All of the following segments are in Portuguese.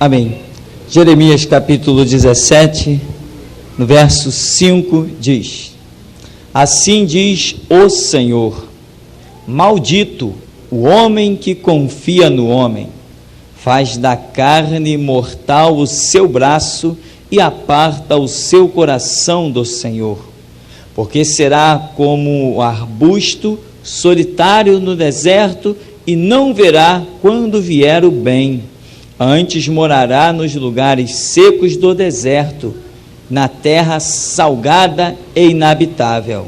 Amém. Jeremias capítulo 17, no verso 5 diz: Assim diz o Senhor: maldito o homem que confia no homem, faz da carne mortal o seu braço e aparta o seu coração do Senhor, porque será como o arbusto solitário no deserto e não verá quando vier o bem, antes morará nos lugares secos do deserto, na terra salgada e inabitável.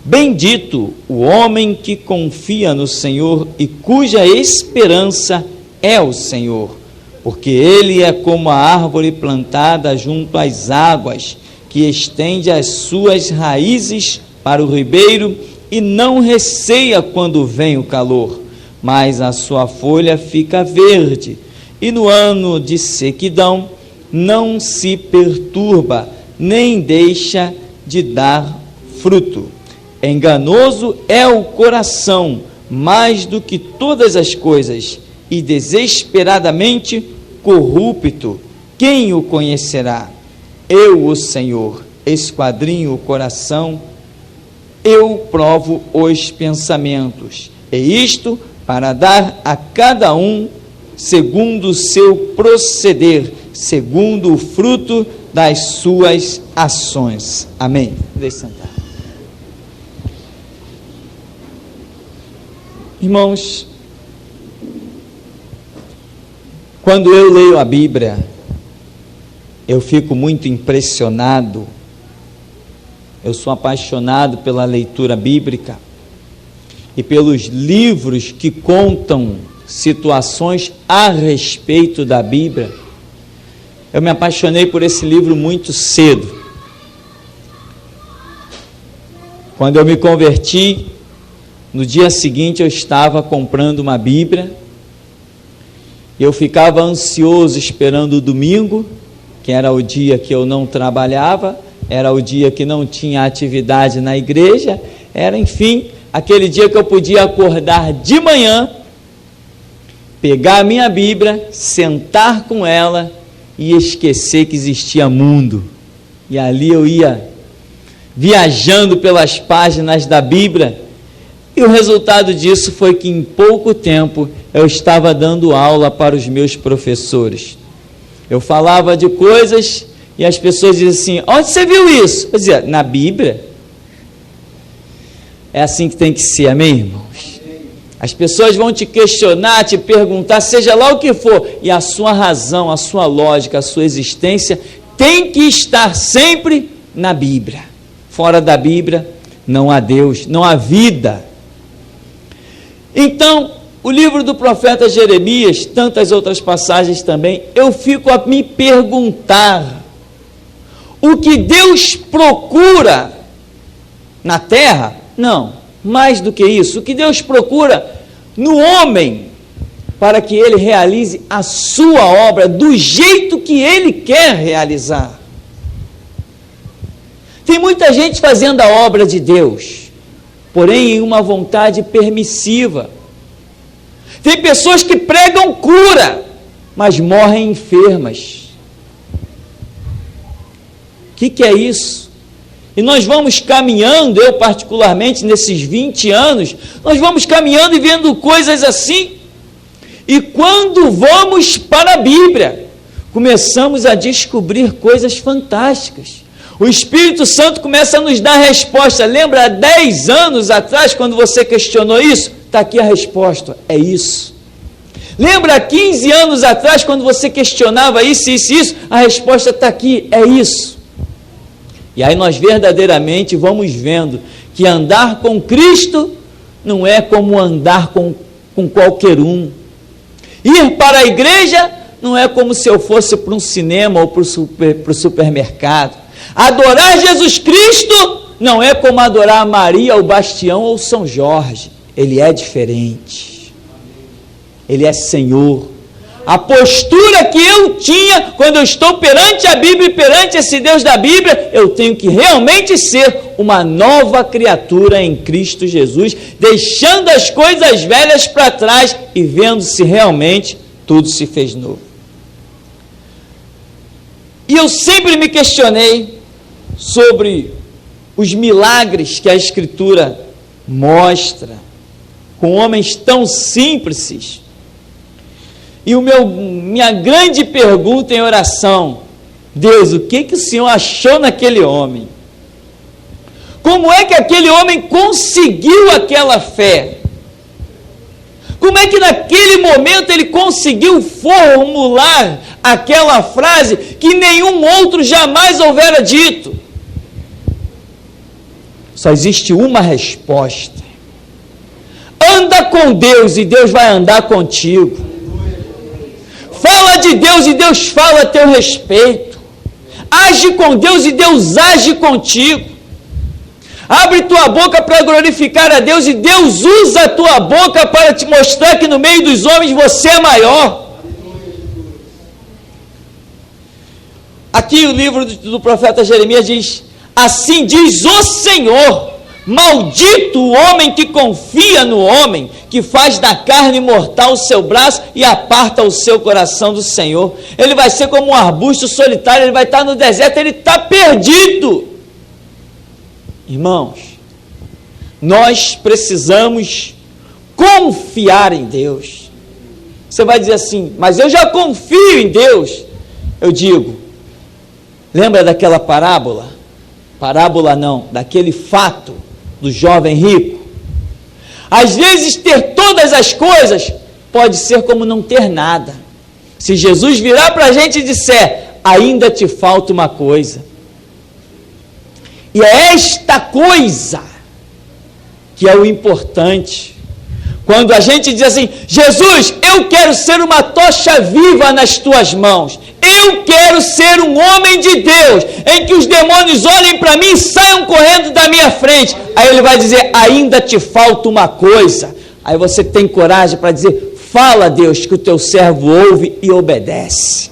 Bendito o homem que confia no Senhor e cuja esperança é o Senhor, porque ele é como a árvore plantada junto às águas, que estende as suas raízes para o ribeiro e não receia quando vem o calor, mas a sua folha fica verde, e no ano de sequidão não se perturba, nem deixa de dar fruto. Enganoso é o coração, mais do que todas as coisas, e desesperadamente corrupto. Quem o conhecerá? Eu, o Senhor, esquadrinho o coração, eu provo os pensamentos, e isto para dar a cada um segundo o seu proceder, segundo o fruto das suas ações. Amém. Deixe sentar. Irmãos, quando eu leio a Bíblia, eu fico muito impressionado. Eu sou apaixonado pela leitura bíblica e pelos livros que contam situações a respeito da Bíblia. Eu me apaixonei por esse livro muito cedo. Quando eu me converti, no dia seguinte eu estava comprando uma Bíblia. Eu ficava ansioso esperando o domingo, que era o dia que eu não trabalhava, era o dia que não tinha atividade na igreja, era, enfim, aquele dia que eu podia acordar de manhã, pegar a minha Bíblia, sentar com ela e esquecer que existia mundo. E ali eu ia viajando pelas páginas da Bíblia, e o resultado disso foi que em pouco tempo eu estava dando aula para os meus professores. Eu falava de coisas e as pessoas diziam assim: onde você viu isso? Eu dizia: na Bíblia. É assim que tem que ser, amém, irmãos? As pessoas vão te questionar, te perguntar, seja lá o que for, e a sua razão, a sua lógica, a sua existência tem que estar sempre na Bíblia. Fora da Bíblia não há Deus, não há vida. Então, o livro do profeta Jeremias, tantas outras passagens também, eu fico a me perguntar: o que Deus procura na terra? Não, mais do que isso, o que Deus procura no homem, para que ele realize a sua obra do jeito que ele quer realizar. Tem muita gente fazendo a obra de Deus, porém em uma vontade permissiva. Tem pessoas que pregam cura, mas morrem enfermas. O que é isso? E nós vamos caminhando, eu particularmente nesses 20 anos, nós vamos caminhando e vendo coisas assim. E quando vamos para a Bíblia, começamos a descobrir coisas fantásticas. O Espírito Santo começa a nos dar resposta. Lembra há 10 anos atrás, quando você questionou isso? Está aqui a resposta, é isso. Lembra há 15 anos atrás, quando você questionava isso, a resposta está aqui, é isso. E aí nós verdadeiramente vamos vendo que andar com Cristo não é como andar com qualquer um. Ir para a igreja não é como se eu fosse para um cinema ou para o supermercado. Adorar Jesus Cristo não é como adorar Maria, o Bastião ou São Jorge. Ele é diferente. Ele é Senhor. A postura que eu tinha quando eu estou perante a Bíblia e perante esse Deus da Bíblia, eu tenho que realmente ser uma nova criatura em Cristo Jesus, deixando as coisas velhas para trás e vendo se realmente tudo se fez novo. E eu sempre me questionei sobre os milagres que a Escritura mostra, com homens tão simples. E minha grande pergunta em oração: Deus, o que o Senhor achou naquele homem? Como é que aquele homem conseguiu aquela fé? Como é que naquele momento ele conseguiu formular aquela frase que nenhum outro jamais houvera dito? Só existe uma resposta: anda com Deus e Deus vai andar contigo. Fala de Deus e Deus fala a teu respeito. Age com Deus e Deus age contigo. Abre tua boca para glorificar a Deus e Deus usa a tua boca para te mostrar que no meio dos homens você é maior. Aqui o livro do profeta Jeremias diz: assim diz o Senhor, maldito o homem que confia no homem, que faz da carne mortal o seu braço e aparta o seu coração do Senhor. Ele vai ser como um arbusto solitário, ele vai estar no deserto, ele está perdido. Irmãos, nós precisamos confiar em Deus. Você vai dizer assim: mas eu já confio em Deus. Eu digo, lembra daquela parábola? Parábola não, daquele fato do jovem rico. Às vezes ter todas as coisas pode ser como não ter nada. Se Jesus virar para a gente e disser: ainda te falta uma coisa. E é esta coisa que é o importante. Quando a gente diz assim: Jesus, eu quero ser uma tocha viva nas tuas mãos. Eu quero ser um homem de Deus, em que os demônios olhem para mim e saiam correndo da minha frente. Aí ele vai dizer: ainda te falta uma coisa. Aí você tem coragem para dizer: fala, Deus, que o teu servo ouve e obedece.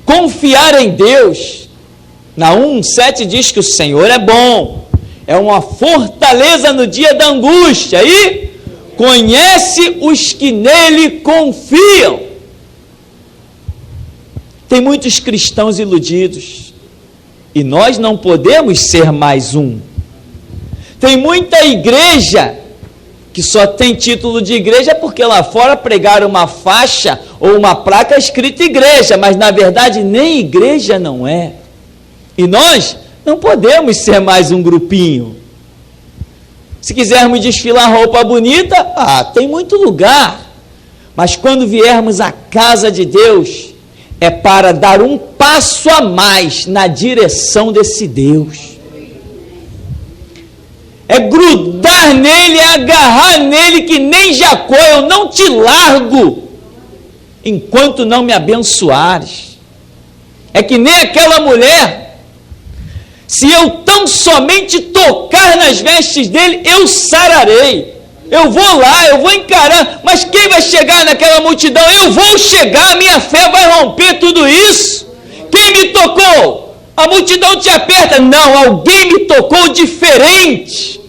Confiar em Deus, Naum 1,7 diz que o Senhor é bom, é uma fortaleza no dia da angústia, e conhece os que nele confiam. Tem muitos cristãos iludidos, e nós não podemos ser mais um. Tem muita igreja que só tem título de igreja porque lá fora pregaram uma faixa ou uma placa escrita igreja, mas na verdade nem igreja não é. E nós não podemos ser mais um grupinho. Se quisermos desfilar roupa bonita, tem muito lugar. Mas quando viermos à casa de Deus, é para dar um passo a mais na direção desse Deus. É grudar nele, é agarrar nele, que nem Jacó: eu não te largo enquanto não me abençoares. É que nem aquela mulher: se eu tão somente tocar nas vestes dele, eu sararei. Eu vou lá, eu vou encarar, mas quem vai chegar naquela multidão? Eu vou chegar, minha fé vai romper tudo isso. Quem me tocou? A multidão te aperta? Não, alguém me tocou diferente.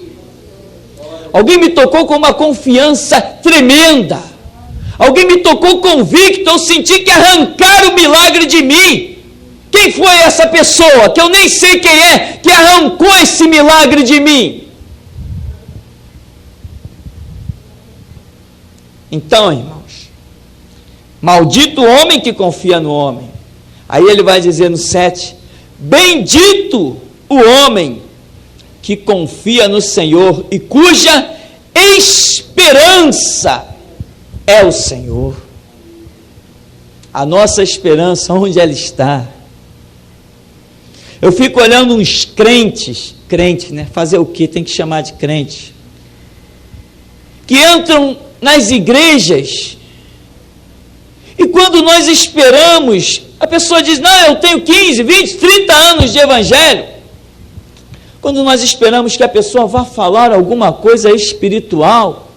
Alguém me tocou com uma confiança tremenda. Alguém me tocou convicto, eu senti que arrancaram o milagre de mim. Quem foi essa pessoa, que eu nem sei quem é, que arrancou esse milagre de mim? Então, irmãos, maldito o homem que confia no homem. Aí ele vai dizer no 7, bendito o homem que confia no Senhor e cuja esperança é o Senhor. A nossa esperança, onde ela está? Eu fico olhando uns crentes, né? Fazer o quê? Tem que chamar de crente. Que entram nas igrejas, e quando nós esperamos, a pessoa diz: não, eu tenho 15, 20, 30 anos de evangelho. Quando nós esperamos que a pessoa vá falar alguma coisa espiritual,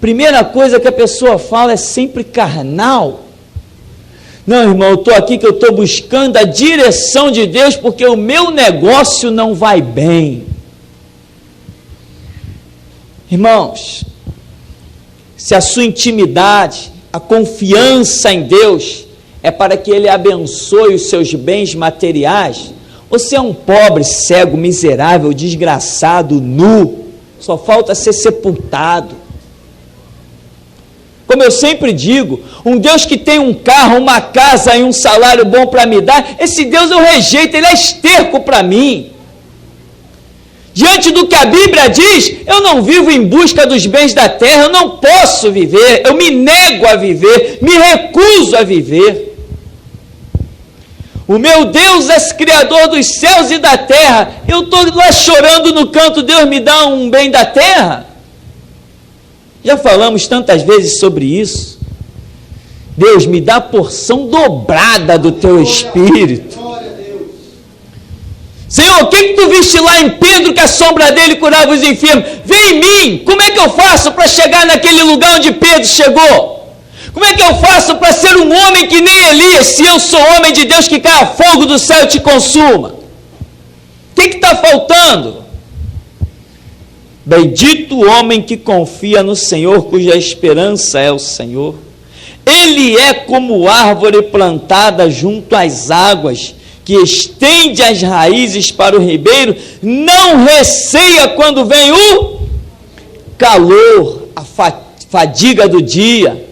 primeira coisa que a pessoa fala é sempre carnal. Não, irmão, eu estou aqui que eu estou buscando a direção de Deus, porque o meu negócio não vai bem. Irmãos, se a sua intimidade, a confiança em Deus é para que ele abençoe os seus bens materiais, você é um pobre, cego, miserável, desgraçado, nu, só falta ser sepultado. Como eu sempre digo, um Deus que tem um carro, uma casa e um salário bom para me dar, esse Deus eu rejeito, ele é esterco para mim. Diante do que a Bíblia diz, eu não vivo em busca dos bens da terra, eu não posso viver, eu me nego a viver, me recuso a viver. O meu Deus é criador dos céus e da terra, eu estou lá chorando no canto, Deus me dá um bem da terra? Já falamos tantas vezes sobre isso. Deus, me dá a porção dobrada do teu Espírito. Senhor, o que tu viste lá em Pedro, que a sombra dele curava os enfermos? Vem em mim, como é que eu faço para chegar naquele lugar onde Pedro chegou? Como é que eu faço para ser um homem que nem Elias, se eu sou homem de Deus, que caia fogo do céu e te consuma? O que está faltando? Bendito o homem que confia no Senhor, cuja esperança é o Senhor. Ele é como árvore plantada junto às águas, que estende as raízes para o ribeiro, não receia quando vem o calor, a fadiga do dia,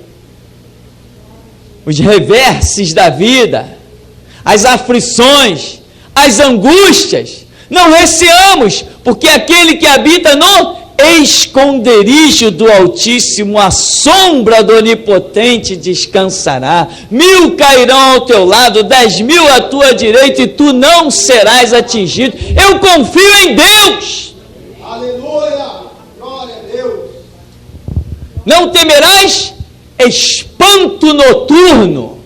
os reverses da vida, as aflições, as angústias. Não receamos, porque aquele que habita no esconderijo do Altíssimo, à sombra do Onipotente descansará. 1000 cairão ao teu lado, 10.000 à tua direita, e tu não serás atingido. Eu confio em Deus. Aleluia, glória a Deus. Não temerás espanto noturno,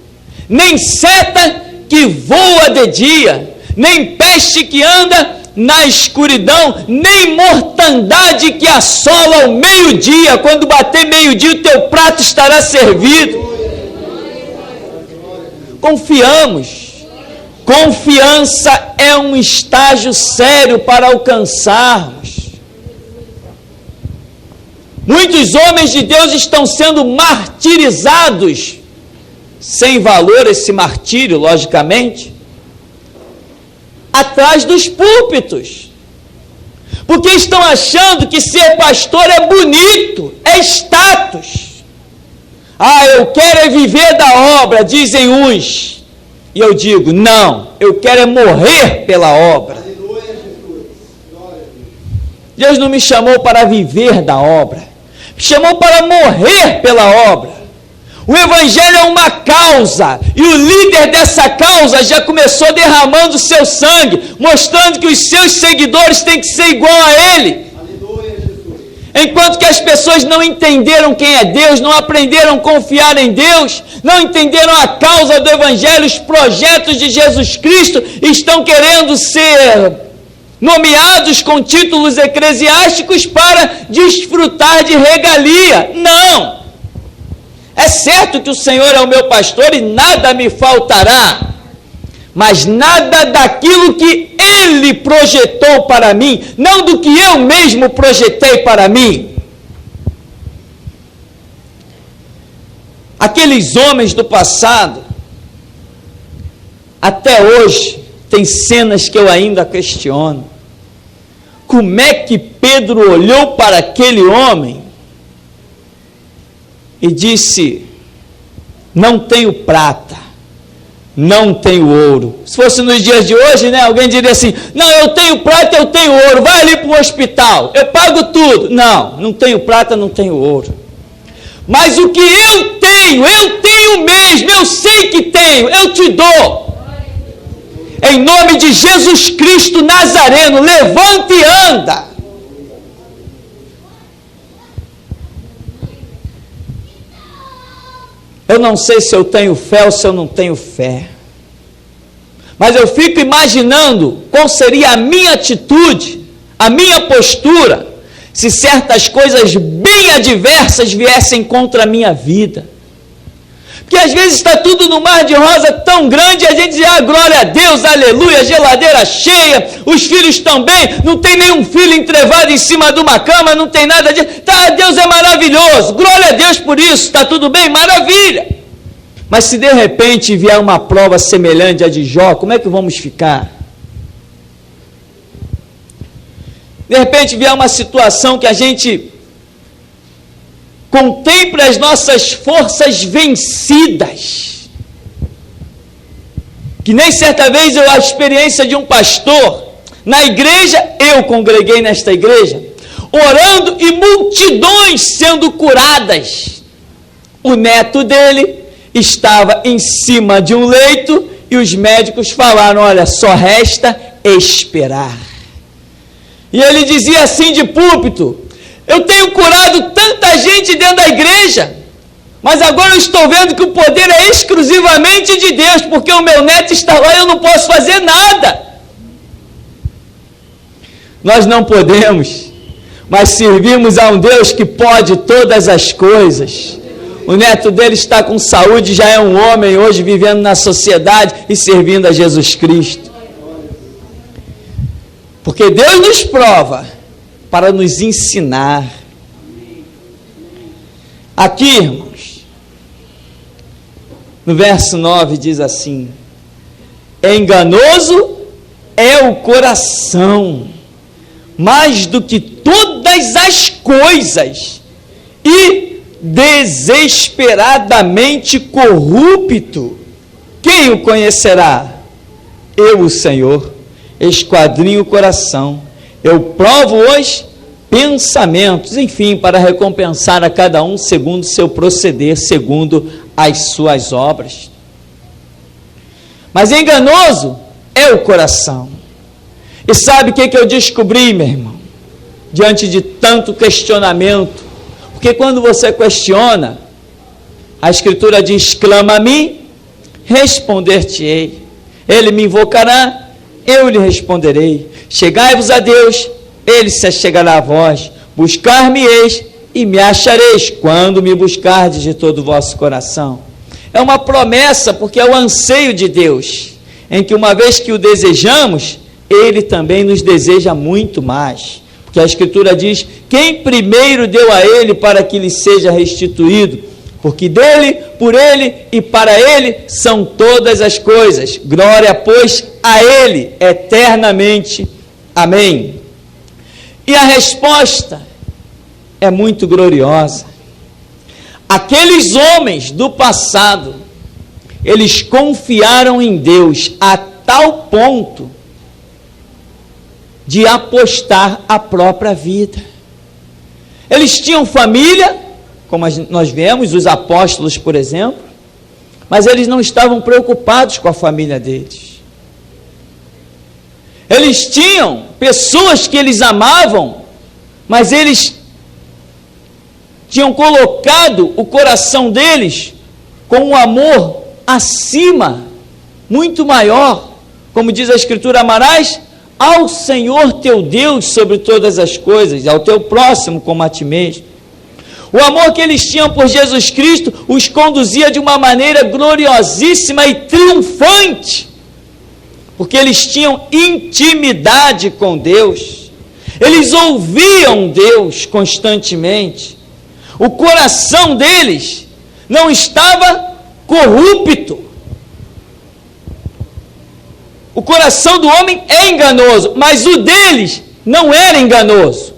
nem seta que voa de dia, nem peste que anda na escuridão, nem mortandade que assola ao meio-dia. Quando bater meio-dia, o teu prato estará servido. Confiamos. Confiança é um estágio sério para alcançarmos. Muitos homens de Deus estão sendo martirizados, sem valor esse martírio, logicamente, atrás dos púlpitos, porque estão achando que ser pastor é bonito, é status. Eu quero é viver da obra, dizem uns, e eu digo, não, eu quero é morrer pela obra. Deus não me chamou para viver da obra, me chamou para morrer pela obra. O Evangelho é uma causa, e o líder dessa causa já começou derramando seu sangue, mostrando que os seus seguidores têm que ser igual a ele. Aleluia, Jesus. Enquanto que as pessoas não entenderam quem é Deus, não aprenderam a confiar em Deus, não entenderam a causa do Evangelho, os projetos de Jesus Cristo, estão querendo ser nomeados com títulos eclesiásticos para desfrutar de regalia. Não! É certo que o Senhor é o meu pastor e nada me faltará, mas nada daquilo que Ele projetou para mim, não do que eu mesmo projetei para mim. Aqueles homens do passado, até hoje, tem cenas que eu ainda questiono. Como é que Pedro olhou para aquele homem e disse, não tenho prata, não tenho ouro? Se fosse nos dias de hoje, né, alguém diria assim, não, eu tenho prata, eu tenho ouro, vai ali para o hospital, eu pago tudo. Não, não tenho prata, não tenho ouro. Mas o que eu tenho mesmo, eu sei que tenho, eu te dou. Em nome de Jesus Cristo Nazareno, levanta e anda. Eu não sei se eu tenho fé ou se eu não tenho fé, mas eu fico imaginando qual seria a minha atitude, a minha postura, se certas coisas bem adversas viessem contra a minha vida. Porque às vezes está tudo no mar de rosa tão grande, e a gente diz, glória a Deus, aleluia, geladeira cheia, os filhos estão bem, não tem nenhum filho entrevado em cima de uma cama, não tem nada disso, Deus é maravilhoso, glória a Deus por isso, está tudo bem, maravilha. Mas se de repente vier uma prova semelhante à de Jó, como é que vamos ficar? De repente vier uma situação que a gente contemple as nossas forças vencidas. Que nem certa vez a experiência de um pastor, na igreja, eu congreguei nesta igreja, orando e multidões sendo curadas. O neto dele estava em cima de um leito e os médicos falaram, olha, só resta esperar. E ele dizia assim de púlpito, eu tenho curado tanta gente dentro da igreja, mas agora eu estou vendo que o poder é exclusivamente de Deus, porque o meu neto está lá e eu não posso fazer nada. Nós não podemos, mas servimos a um Deus que pode todas as coisas. O neto dele está com saúde, já é um homem hoje vivendo na sociedade e servindo a Jesus Cristo. Porque Deus nos prova para nos ensinar. Aqui, irmãos, no verso 9 diz assim, enganoso é o coração, mais do que todas as coisas, e desesperadamente corrupto. Quem o conhecerá? Eu, o Senhor, esquadrinho o coração, eu provo os pensamentos, enfim, para recompensar a cada um segundo o seu proceder, segundo as suas obras. Mas enganoso é o coração. E sabe o que eu descobri, meu irmão? Diante de tanto questionamento, porque quando você questiona, a Escritura diz, clama a mim, responder-te-ei. Ele me invocará, eu lhe responderei. Chegai-vos a Deus, Ele se achegará a vós. Buscar-me-eis e me achareis, quando me buscardes de todo o vosso coração. É uma promessa, porque é o anseio de Deus, em que uma vez que o desejamos, Ele também nos deseja muito mais. Porque a Escritura diz, quem primeiro deu a Ele para que lhe seja restituído? Porque dele, por Ele e para Ele são todas as coisas. Glória, pois, a Ele eternamente. Amém. E a resposta é muito gloriosa. Aqueles homens do passado, eles confiaram em Deus a tal ponto de apostar a própria vida. Eles tinham família, como nós vemos, os apóstolos, por exemplo, mas eles não estavam preocupados com a família deles. Eles tinham pessoas que eles amavam, mas eles tinham colocado o coração deles com um amor acima, muito maior, como diz a Escritura, amarás ao Senhor teu Deus sobre todas as coisas, ao teu próximo como a ti mesmo. O amor que eles tinham por Jesus Cristo os conduzia de uma maneira gloriosíssima e triunfante, porque eles tinham intimidade com Deus, eles ouviam Deus constantemente, o coração deles não estava corrupto. O coração do homem é enganoso, mas o deles não era enganoso.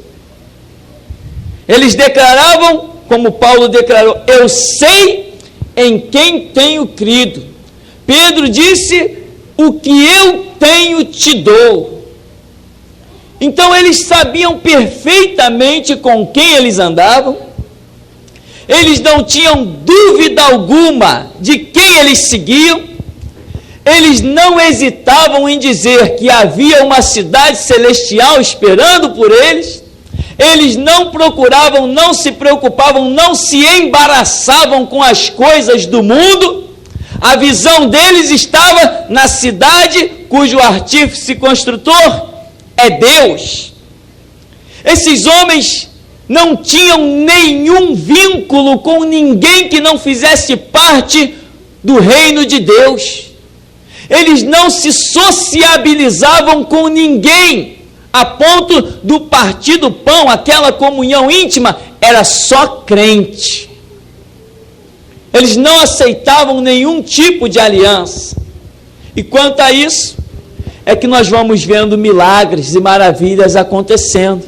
Eles declaravam, como Paulo declarou, eu sei em quem tenho crido. Pedro disse, o que eu tenho te dou. Então eles sabiam perfeitamente com quem eles andavam, eles não tinham dúvida alguma de quem eles seguiam, eles não hesitavam em dizer que havia uma cidade celestial esperando por eles, eles não procuravam, não se preocupavam, não se embaraçavam com as coisas do mundo, a visão deles estava na cidade cujo artífice construtor é Deus. Esses homens não tinham nenhum vínculo com ninguém que não fizesse parte do reino de Deus. Eles não se sociabilizavam com ninguém, a ponto do partir do pão, aquela comunhão íntima, era só crente. Eles não aceitavam nenhum tipo de aliança. E quanto a isso, é que nós vamos vendo milagres e maravilhas acontecendo.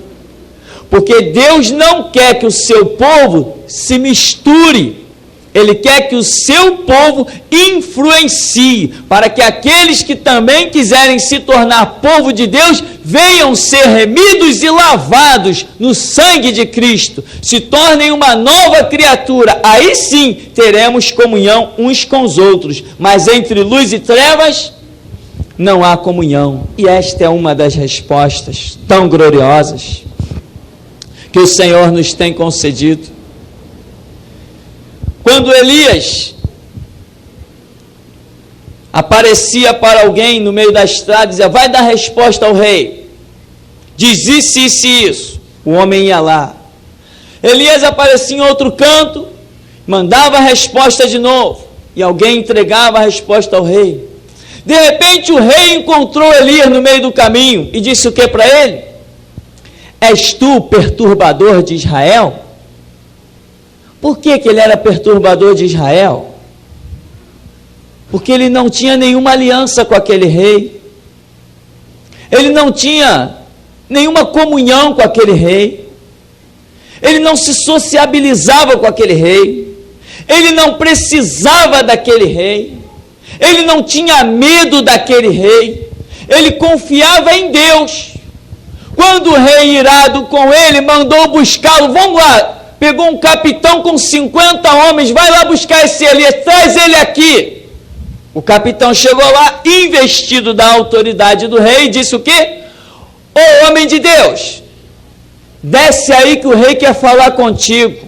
Porque Deus não quer que o seu povo se misture. Ele quer que o seu povo influencie, para que aqueles que também quiserem se tornar povo de Deus, venham ser remidos e lavados no sangue de Cristo, se tornem uma nova criatura. Aí sim teremos comunhão uns com os outros, mas entre luz e trevas não há comunhão. E esta é uma das respostas tão gloriosas que o Senhor nos tem concedido. Quando Elias aparecia para alguém no meio da estrada, dizia: vai dar resposta ao rei, diz isso, isso e isso. O homem ia lá. Elias aparecia em outro canto, mandava a resposta de novo, e alguém entregava a resposta ao rei. De repente o rei encontrou Elias no meio do caminho e disse o que para ele? És tu o perturbador de Israel? Por que ele era perturbador de Israel? Porque ele não tinha nenhuma aliança com aquele rei. Ele não tinha nenhuma comunhão com aquele rei. Ele não se sociabilizava com aquele rei. Ele não precisava daquele rei. Ele não tinha medo daquele rei. Ele confiava em Deus. Quando o rei, irado com ele, mandou buscá-lo, vamos lá, pegou um capitão com 50 homens, vai lá buscar esse Elias, traz ele aqui. O capitão chegou lá, investido da autoridade do rei, e disse o quê? Ô homem de Deus, desce aí que o rei quer falar contigo.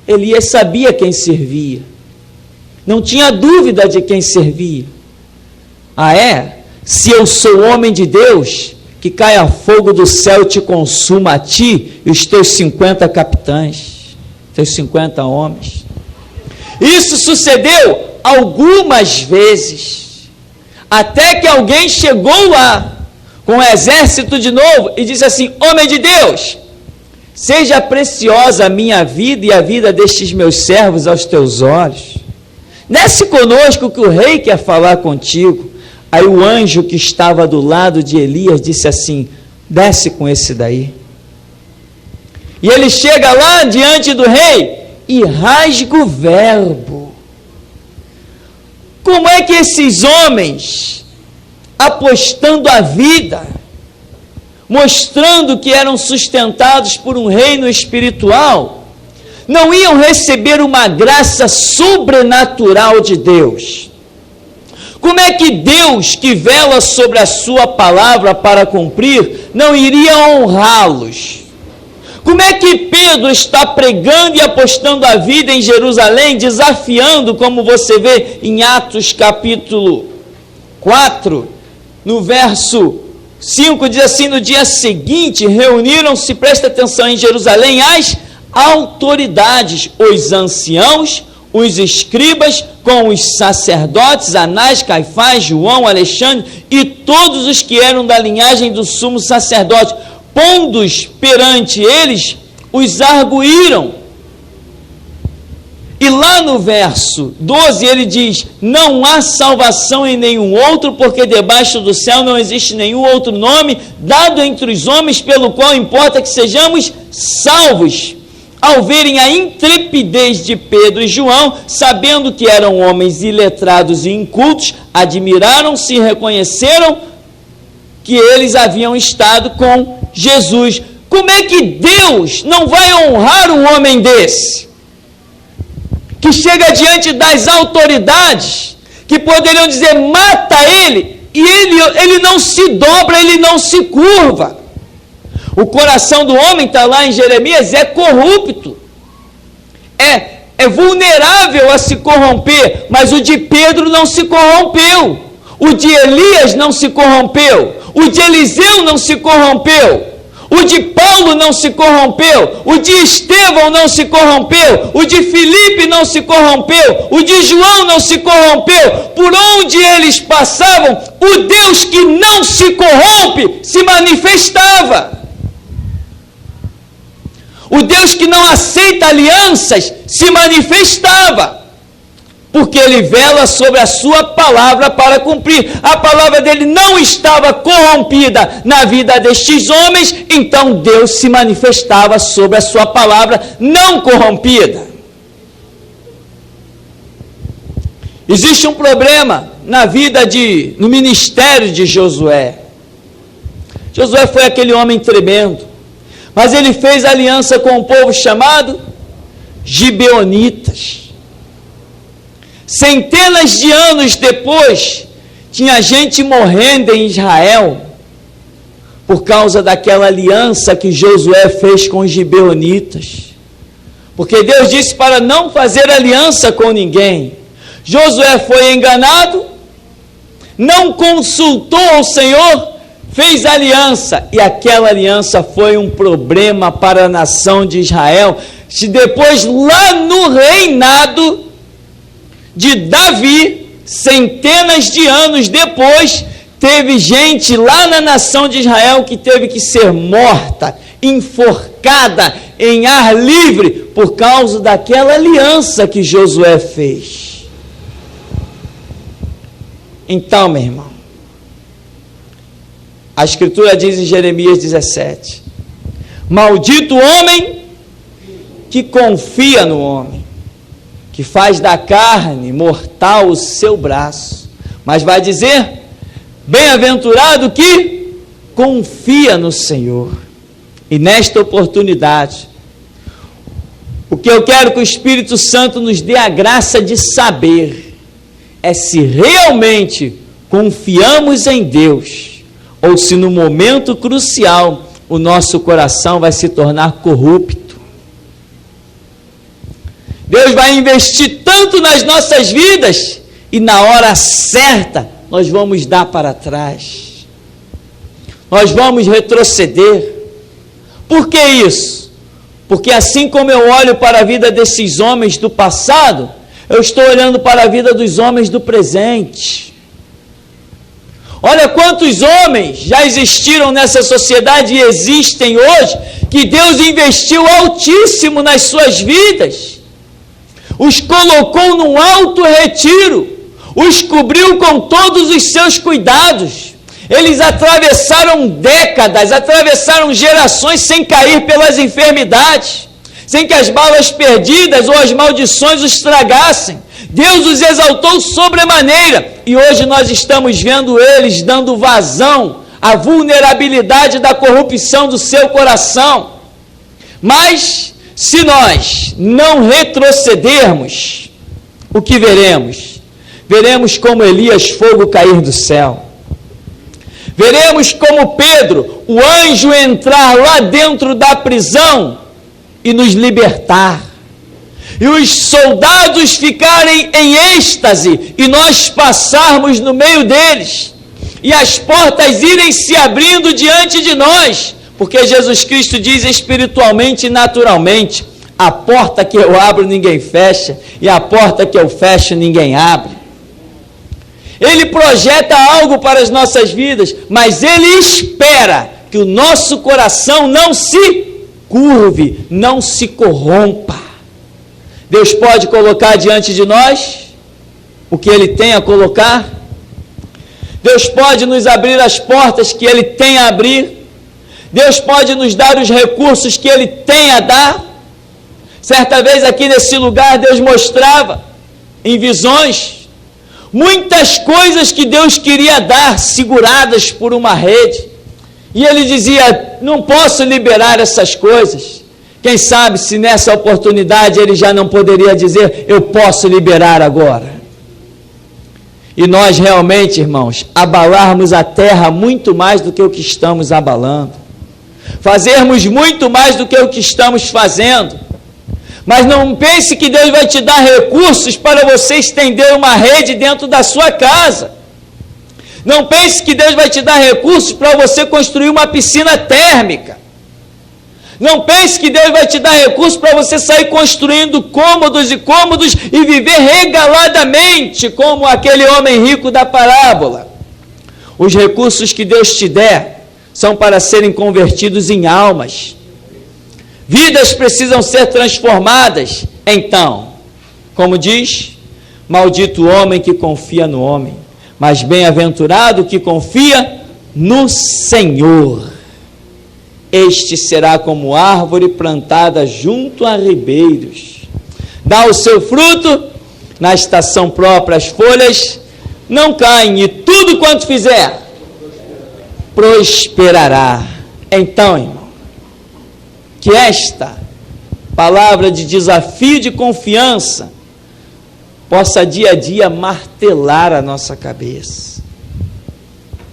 Elias sabia quem servia, não tinha dúvida de quem servia. Ah é? Se eu sou homem de Deus, que caia fogo do céu e te consuma a ti e os teus 50 capitães, teus 50 homens. Isso sucedeu algumas vezes, até que alguém chegou lá com um exército de novo e disse assim: homem de Deus, seja preciosa a minha vida e a vida destes meus servos aos teus olhos. Desce conosco que o rei quer falar contigo. Aí o anjo que estava do lado de Elias disse assim: desce com esse daí. E ele chega lá diante do rei e rasga o verbo. Como é que esses homens, apostando a vida, mostrando que eram sustentados por um reino espiritual, não iam receber uma graça sobrenatural de Deus? Como é que Deus, que vela sobre a sua palavra para cumprir, não iria honrá-los? Como é que Pedro está pregando e apostando a vida em Jerusalém, desafiando, como você vê em Atos capítulo 4, no verso 5, diz assim: no dia seguinte reuniram-se, presta atenção, em Jerusalém, as autoridades, os anciãos, os escribas, com os sacerdotes, Anás, Caifás, João, Alexandre e todos os que eram da linhagem do sumo sacerdote, pondo-os perante eles, os arguíram. E lá no verso 12 ele diz: não há salvação em nenhum outro, porque debaixo do céu não existe nenhum outro nome dado entre os homens pelo qual importa que sejamos salvos. Ao verem a intrepidez de Pedro e João, sabendo que eram homens iletrados e incultos, admiraram-se e reconheceram que eles haviam estado com Jesus. Como é que Deus não vai honrar um homem desse? Que chega diante das autoridades, que poderiam dizer: mata ele, e ele não se dobra, ele não se curva. O coração do homem, está lá em Jeremias, é corrupto, é vulnerável a se corromper, mas o de Pedro não se corrompeu, o de Elias não se corrompeu, o de Eliseu não se corrompeu, o de Paulo não se corrompeu, o de Estevão não se corrompeu, o de Filipe não se corrompeu, o de João não se corrompeu. Por onde eles passavam, o Deus que não se corrompe se manifestava. O Deus que não aceita alianças se manifestava. porque ele vela sobre a sua palavra para cumprir. A palavra dele não estava corrompida na vida destes homens, então Deus se manifestava sobre a sua palavra não corrompida. Existe um problema no ministério de Josué. Josué foi aquele homem tremendo, mas ele fez aliança com um povo chamado Gibeonitas. Centenas de anos depois, tinha gente morrendo em Israel por causa daquela aliança que Josué fez com os Gibeonitas. Porque Deus disse para não fazer aliança com ninguém. Josué foi enganado, não consultou o Senhor, fez aliança, e aquela aliança foi um problema para a nação de Israel. Se depois, lá no reinado de Davi, centenas de anos depois, teve gente lá na nação de Israel que teve que ser morta, enforcada em ar livre, por causa daquela aliança que Josué fez. Então, meu irmão, a Escritura diz em Jeremias 17, maldito o homem que confia no homem, que faz da carne mortal o seu braço, mas vai dizer, bem-aventurado que confia no Senhor. E nesta oportunidade, o que eu quero que o Espírito Santo nos dê a graça de saber, é se realmente confiamos em Deus, ou se no momento crucial, o nosso coração vai se tornar corrupto. Deus vai investir tanto nas nossas vidas, e na hora certa, nós vamos dar para trás. Nós vamos retroceder. Por que isso? Porque assim como eu olho para a vida desses homens do passado, eu estou olhando para a vida dos homens do presente. Olha quantos homens já existiram nessa sociedade e existem hoje, que Deus investiu altíssimo nas suas vidas, os colocou num alto retiro, os cobriu com todos os seus cuidados. Eles atravessaram décadas, atravessaram gerações sem cair pelas enfermidades, sem que as balas perdidas ou as maldições os estragassem. Deus os exaltou sobremaneira, e hoje nós estamos vendo eles dando vazão à vulnerabilidade da corrupção do seu coração. Mas, se nós não retrocedermos, o que veremos? Veremos como Elias fogo cair do céu. Veremos como Pedro, o anjo, entrar lá dentro da prisão e nos libertar, e os soldados ficarem em êxtase, e nós passarmos no meio deles, e as portas irem se abrindo diante de nós, porque Jesus Cristo diz espiritualmente e naturalmente, a porta que eu abro ninguém fecha, e a porta que eu fecho ninguém abre. Ele projeta algo para as nossas vidas, mas Ele espera que o nosso coração não se curve, não se corrompa. Deus pode colocar diante de nós o que Ele tem a colocar. Deus pode nos abrir as portas que Ele tem a abrir. Deus pode nos dar os recursos que Ele tem a dar. Certa vez aqui nesse lugar Deus mostrava em visões muitas coisas que Deus queria dar, seguradas por uma rede. E Ele dizia, não posso liberar essas coisas. Quem sabe se nessa oportunidade Ele já não poderia dizer, eu posso liberar agora. E nós realmente, irmãos, abalarmos a terra muito mais do que o que estamos abalando. Fazermos muito mais do que o que estamos fazendo. Mas não pense que Deus vai te dar recursos para você estender uma rede dentro da sua casa. Não pense que Deus vai te dar recursos para você construir uma piscina térmica. Não pense que Deus vai te dar recursos para você sair construindo cômodos e cômodos e viver regaladamente, como aquele homem rico da parábola. Os recursos que Deus te der são para serem convertidos em almas. Vidas precisam ser transformadas. Então, como diz, Maldito o homem que confia no homem, mas bem-aventurado o que confia no Senhor. Este será como árvore plantada junto a ribeiros. Dá o seu fruto, na estação própria as folhas não caem, e tudo quanto fizer, prosperará. Então, irmão, que esta palavra de desafio e de confiança possa dia a dia martelar a nossa cabeça.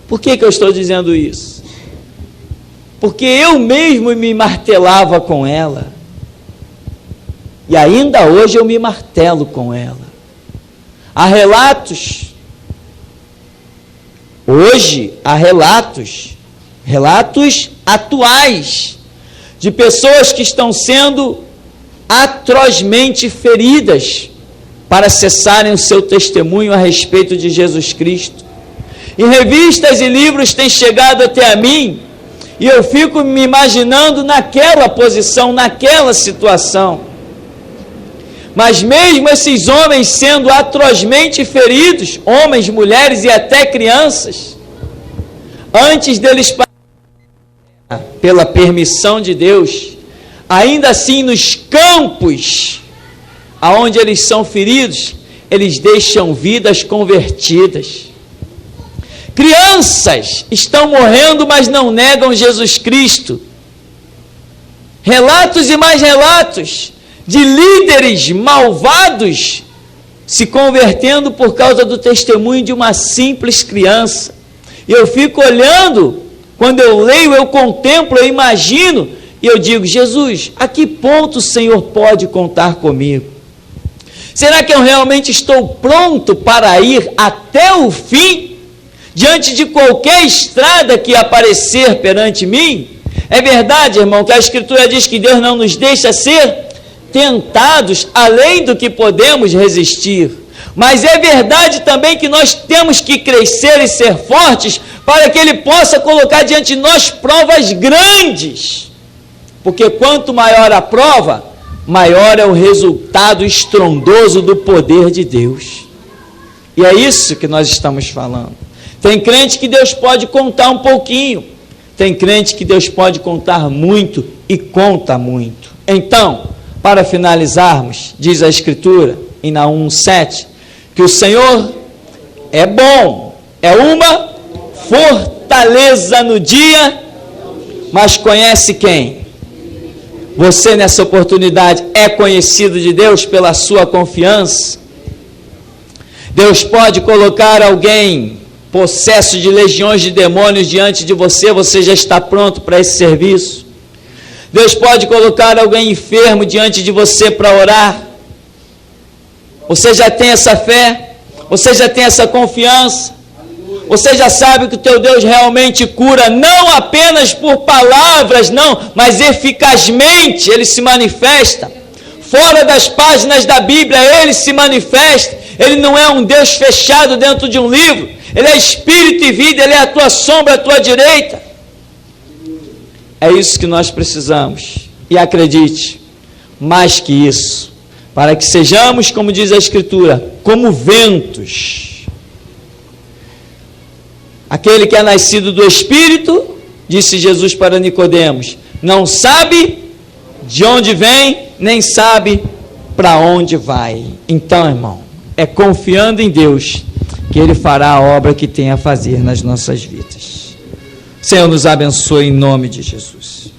Por que eu estou dizendo isso? Porque eu mesmo me martelava com ela, e ainda hoje eu me martelo com ela. Há relatos, hoje há relatos atuais, de pessoas que estão sendo atrozmente feridas para cessarem o seu testemunho a respeito de Jesus Cristo. E revistas e livros têm chegado até a mim, e eu fico me imaginando naquela posição, naquela situação. Mas mesmo esses homens sendo atrozmente feridos, homens, mulheres e até crianças, antes deles pela permissão de Deus, ainda assim nos campos aonde eles são feridos, eles deixam vidas convertidas. Crianças estão morrendo, mas não negam Jesus Cristo. Relatos e mais relatos de líderes malvados se convertendo por causa do testemunho de uma simples criança. E eu fico olhando, quando eu leio, eu contemplo, eu imagino, e eu digo: Jesus, a que ponto o Senhor pode contar comigo? Será que eu realmente estou pronto para ir até o fim, diante de qualquer estrada que aparecer perante mim? É verdade, irmão, que a Escritura diz que Deus não nos deixa ser tentados além do que podemos resistir. Mas é verdade também que nós temos que crescer e ser fortes para que Ele possa colocar diante de nós provas grandes. Porque quanto maior a prova, maior é o resultado estrondoso do poder de Deus. E é isso que nós estamos falando. Tem crente que Deus pode contar um pouquinho, tem crente que Deus pode contar muito e conta muito. Então, para finalizarmos, diz a Escritura em Naum 7, que o Senhor é bom, é uma fortaleza no dia, mas conhece quem? Você nessa oportunidade é conhecido de Deus pela sua confiança? Deus pode colocar alguém possesso de legiões de demônios diante de você, você já está pronto para esse serviço? Deus pode colocar alguém enfermo diante de você para orar? Você já tem essa fé? Você já tem essa confiança? Você já sabe que o teu Deus realmente cura, não apenas por palavras, não, mas eficazmente Ele se manifesta. Fora das páginas da Bíblia, Ele se manifesta. Ele não é um Deus fechado dentro de um livro. Ele é espírito e vida, Ele é a tua sombra, a tua direita. É isso que nós precisamos. E acredite, mais que isso, para que sejamos, como diz a Escritura, como ventos. Aquele que é nascido do Espírito, disse Jesus para Nicodemos, não sabe de onde vem, nem sabe para onde vai. Então, irmão, é confiando em Deus que Ele fará a obra que tem a fazer nas nossas vidas. Senhor, nos abençoe em nome de Jesus.